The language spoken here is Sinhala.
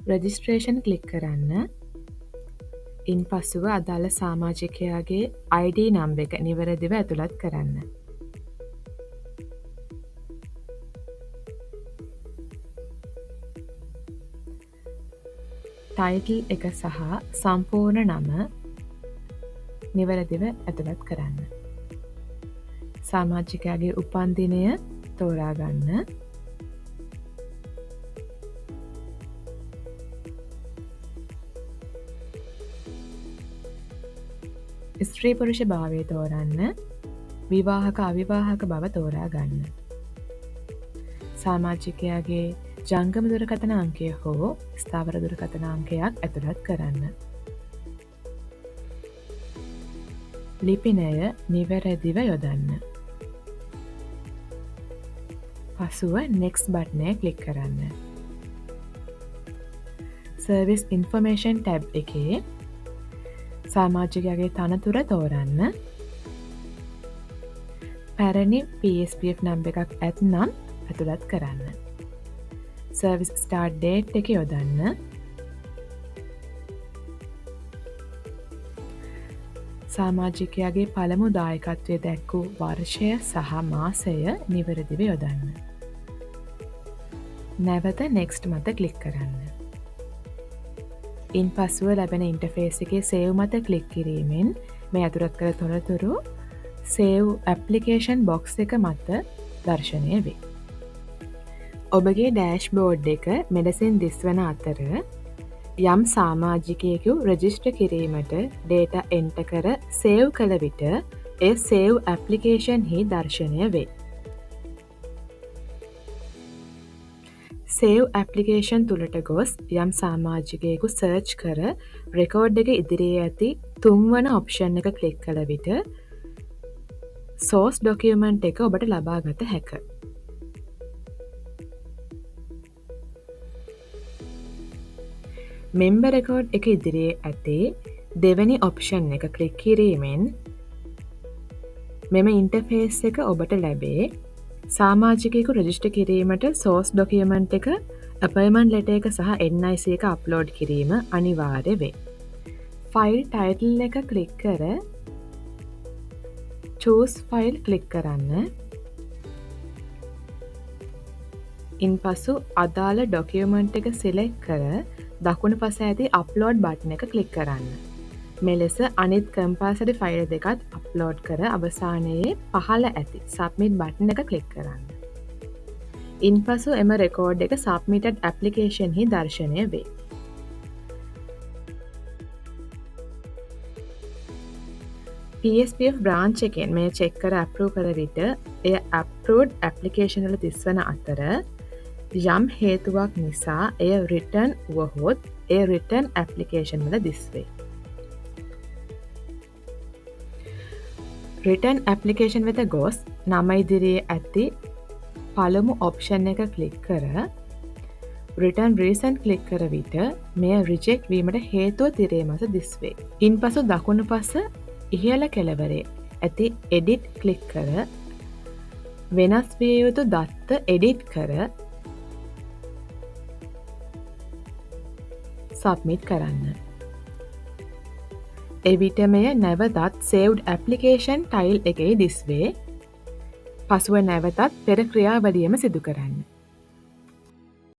රෙජිස්ට්‍රේෂන් ක්ලික් කරන්න. ඉන් පසුව අදාළ සාමාජිකයාගේ ID නම්බර එක නිවැරදිව ඇතුළත් කරන්න. ටයිටල් එක සහ සම්පූර්ණ නම නිවැරදිව ඇතුළත් කරන්න. සාමාජිකයාගේ උපන්දිනය තෝරාගන්න. ස්ත්‍රී පුරුෂ භාවය තෝරන්න. විවාහක අවිවාහක බව තෝරාගන්න. සාමාජිකයාගේ ජංගම දුරකථන අංකය හෝ ස්ථාවර දුරකථන අංකයක් ඇතුළත් කරන්න. ලිපිනය නිවැරදිව යොදන්න. පසුව Next බට්නය ක්ලික් කරන්න. Service Information ටැබ් එකේ සාමාජිකයාගේ තනතුර තෝරන්න. පැරණි PSPF නම්බර එකක් ඇත්නම් ඇතුළත් කරන්න. Service Start Date එක යොදන්න. සාමාජිකයාගේ පළමු දායකත්වය දැක්වූ වර්ෂය සහ මාසය නිවැරදිව යොදන්න. නැවත Next මත ක්ලික් කරන්න. ඉන් පසුව ලැබෙන ඉන්ටර්ෆේස් එකේ සේව් මත ක්ලික් කිරීමෙන් මේ ඇතුළත් කළ තොරතුරු සේව් ඇප්ලිකේෂන් බොක්ස් එක මත දර්ශනය වේ. ඔබගේ ඩෑෂ්බෝඩ් එක මෙලෙසින් දිස්වන අතර යම් සාමාජිකයෙකු රෙජිස්ටර් කිරීමට ඩේටා එන්ටර් කර සේව් කළ විට එය සේව් ඇප්ලිකේෂන් හි දර්ශනය වේ. සේව් ඇප්ලිකේෂන් තුළට ගොස් යම් සාමාජිකයෙකු සර්ච් කර රෙකෝඩ් එක ඉදිරියේ ඇති තුන්වන ඔප්ෂන් එක ක්ලික් කළ විට සෝස් ඩොකියුමන්ට් එක ඔබට ලබා ගත හැක. මෙම්බර් රෙකෝඩ් එක ඉදිරියේ ඇති දෙවැනි ඔප්ෂන් එක ක්ලික් කිරීමෙන් මෙම ඉන්ටර්ෆේස් එක ඔබට ලැබේ. සාමාජිකයෙකු රෙජිස්ටර් කිරීමට සෝස් ඩොකියුමන්ට් එක අපොයින්ට්මන්ට් ලෙටර් එක සහ NIC එක අප්ලෝඩ් කිරීම අනිවාර්ය වේ. ෆයිල් ටයිටල් එක ක්ලික් කර choose file ක්ලික් කරන්න. ඉන්පසු අදාළ ඩොකියුමන්ට් එක සිලෙක්ට් කර දකුණු පස ඇති අප්ලෝඩ් බටන් එක ක්ලික් කරන්න. මෙලෙස අනිත් කම්පල්සරි ෆයිල් දෙකත් අප්ලෝඩ් කර අවසානයේ පහළ ඇති සබ්මිට් බටන් එක ක්ලික් කරන්න. ඉන්පසු එම රෙකෝඩ් එක සබ්මිටඩ් ඇප්ලිකේෂන් හි දර්ශනය වේ. PSPF බ්‍රාන්ච් එකෙන් මේ චෙක් කර අප්රූව් කළ විට එය අප්රූව්ඩ් ඇප්ලිකේෂන් වල දිස්වන අතර යම් හේතුවක් නිසා එය රිටර්න් වුවහොත් එය රිටර්න් ඇප්ලිකේෂන් වල දිස්වේ. රිටර්න් ඇප්ලිකේෂන් වෙත ගොස් නම ඉදිරියේ ඇති පළමු ඔප්ෂන් එක ක්ලික් කර රිටර්න් රීසන් ක්ලික් කර විට මෙය රිජෙක්ට් වීමට හේතුව තිරේ මත දිස්වේ. ඉන්පසු දකුණු පස ඉහළ කෙළවරේ ඇති එඩිට් ක්ලික් කර වෙනස් විය යුතු දත්ත එඩිට් කර සබ්මිට් කරන්න. එවිට මෙය නැවතත් සේව්ඩ් ඇප්ලිකේෂන් ටයිල් එකේ දිස්වේ. පසුව නැවතත් පෙර ක්‍රියාවලියම සිදු කරන්න.